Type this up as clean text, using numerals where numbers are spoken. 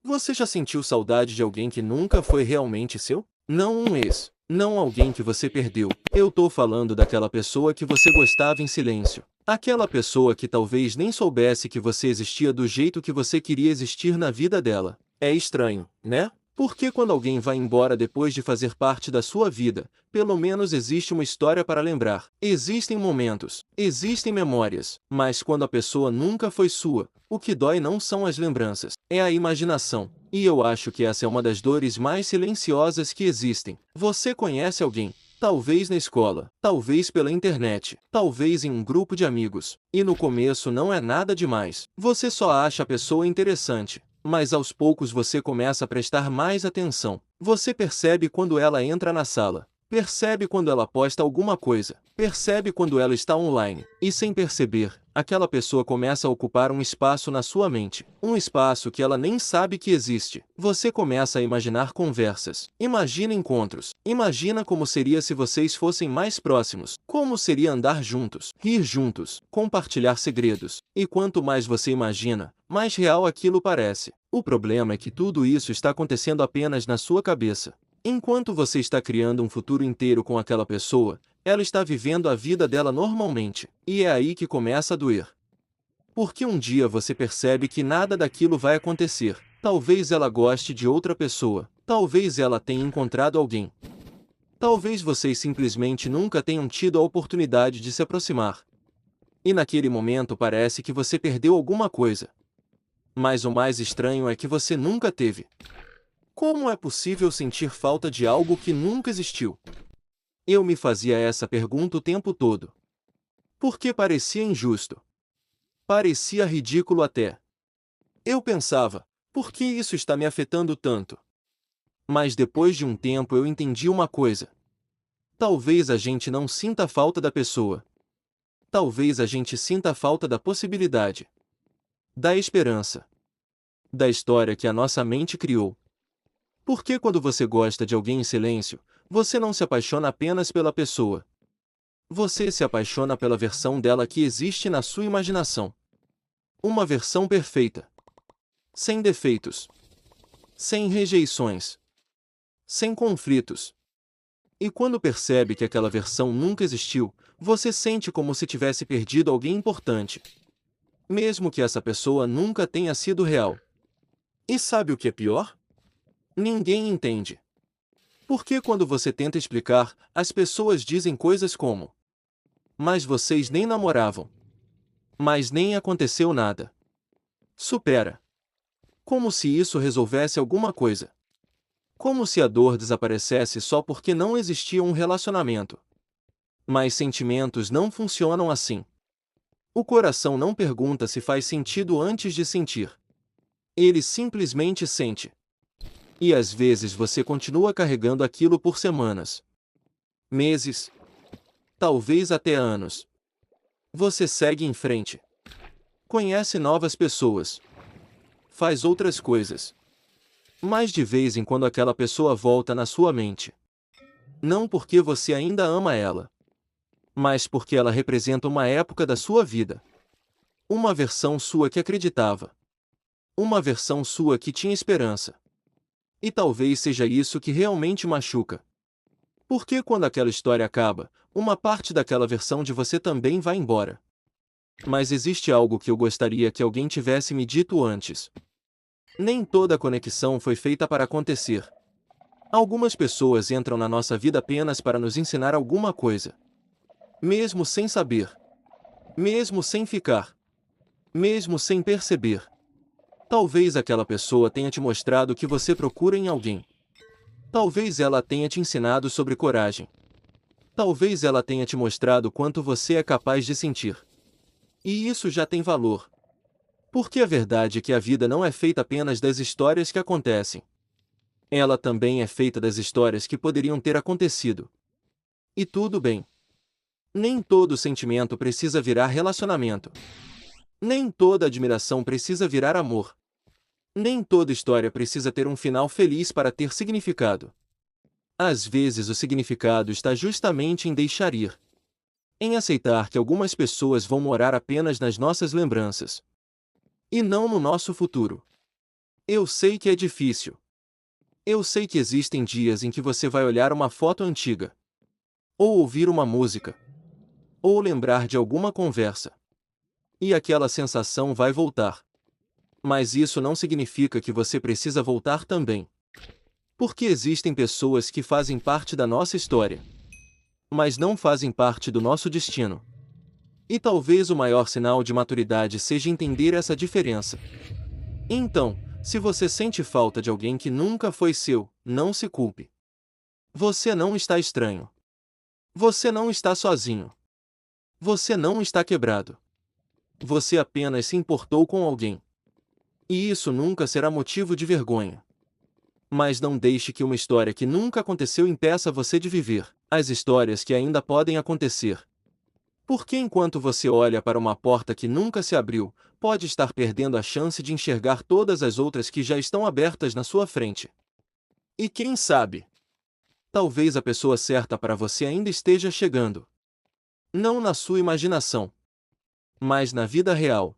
Você já sentiu saudade de alguém que nunca foi realmente seu? Não um ex, não alguém que você perdeu. Eu tô falando daquela pessoa que você gostava em silêncio. Aquela pessoa que talvez nem soubesse que você existia do jeito que você queria existir na vida dela. É estranho, né? Porque quando alguém vai embora depois de fazer parte da sua vida, pelo menos existe uma história para lembrar. Existem momentos, existem memórias, mas quando a pessoa nunca foi sua, o que dói não são as lembranças, é a imaginação. E eu acho que essa é uma das dores mais silenciosas que existem. Você conhece alguém? Talvez na escola, talvez pela internet, talvez em um grupo de amigos. E no começo não é nada demais. Você só acha a pessoa interessante. Mas aos poucos você começa a prestar mais atenção. Você percebe quando ela entra na sala. Percebe quando ela posta alguma coisa. Percebe quando ela está online. E sem perceber, aquela pessoa começa a ocupar um espaço na sua mente. Um espaço que ela nem sabe que existe. Você começa a imaginar conversas. Imagina encontros. Imagina como seria se vocês fossem mais próximos. Como seria andar juntos, rir juntos, compartilhar segredos. E quanto mais você imagina, mais real aquilo parece. O problema é que tudo isso está acontecendo apenas na sua cabeça. Enquanto você está criando um futuro inteiro com aquela pessoa, ela está vivendo a vida dela normalmente. E é aí que começa a doer. Porque um dia você percebe que nada daquilo vai acontecer. Talvez ela goste de outra pessoa. Talvez ela tenha encontrado alguém. Talvez vocês simplesmente nunca tenham tido a oportunidade de se aproximar. E naquele momento parece que você perdeu alguma coisa. Mas o mais estranho é que você nunca teve. Como é possível sentir falta de algo que nunca existiu? Eu me fazia essa pergunta o tempo todo. Porque parecia injusto. Parecia ridículo até. Eu pensava, por que isso está me afetando tanto? Mas depois de um tempo eu entendi uma coisa. Talvez a gente não sinta falta da pessoa. Talvez a gente sinta falta da possibilidade. Da esperança. Da história que a nossa mente criou. Porque quando você gosta de alguém em silêncio, você não se apaixona apenas pela pessoa. Você se apaixona pela versão dela que existe na sua imaginação. Uma versão perfeita. Sem defeitos. Sem rejeições. Sem conflitos. E quando percebe que aquela versão nunca existiu, você sente como se tivesse perdido alguém importante. Mesmo que essa pessoa nunca tenha sido real. E sabe o que é pior? Ninguém entende. Porque quando você tenta explicar, as pessoas dizem coisas como: mas vocês nem namoravam. Mas nem aconteceu nada. Supera. Como se isso resolvesse alguma coisa. Como se a dor desaparecesse só porque não existia um relacionamento. Mas sentimentos não funcionam assim. O coração não pergunta se faz sentido antes de sentir. Ele simplesmente sente. E às vezes você continua carregando aquilo por semanas, meses, talvez até anos. Você segue em frente. Conhece novas pessoas. Faz outras coisas. Mas de vez em quando aquela pessoa volta na sua mente. Não porque você ainda ama ela, mas porque ela representa uma época da sua vida. Uma versão sua que acreditava. Uma versão sua que tinha esperança. E talvez seja isso que realmente machuca. Porque quando aquela história acaba, uma parte daquela versão de você também vai embora. Mas existe algo que eu gostaria que alguém tivesse me dito antes. Nem toda conexão foi feita para acontecer. Algumas pessoas entram na nossa vida apenas para nos ensinar alguma coisa. Mesmo sem saber. Mesmo sem ficar. Mesmo sem perceber. Talvez aquela pessoa tenha te mostrado o que você procura em alguém. Talvez ela tenha te ensinado sobre coragem. Talvez ela tenha te mostrado quanto você é capaz de sentir. E isso já tem valor. Porque a verdade é que a vida não é feita apenas das histórias que acontecem. Ela também é feita das histórias que poderiam ter acontecido. E tudo bem. Nem todo sentimento precisa virar relacionamento. Nem toda admiração precisa virar amor. Nem toda história precisa ter um final feliz para ter significado. Às vezes o significado está justamente em deixar ir. Em aceitar que algumas pessoas vão morar apenas nas nossas lembranças. E não no nosso futuro. Eu sei que é difícil. Eu sei que existem dias em que você vai olhar uma foto antiga, ou ouvir uma música, ou lembrar de alguma conversa. E aquela sensação vai voltar. Mas isso não significa que você precisa voltar também. Porque existem pessoas que fazem parte da nossa história, mas não fazem parte do nosso destino. E talvez o maior sinal de maturidade seja entender essa diferença. Então, se você sente falta de alguém que nunca foi seu, não se culpe. Você não está estranho. Você não está sozinho. Você não está quebrado. Você apenas se importou com alguém. E isso nunca será motivo de vergonha. Mas não deixe que uma história que nunca aconteceu impeça você de viver as histórias que ainda podem acontecer. Porque enquanto você olha para uma porta que nunca se abriu, pode estar perdendo a chance de enxergar todas as outras que já estão abertas na sua frente. E quem sabe? Talvez a pessoa certa para você ainda esteja chegando. Não na sua imaginação, mas na vida real.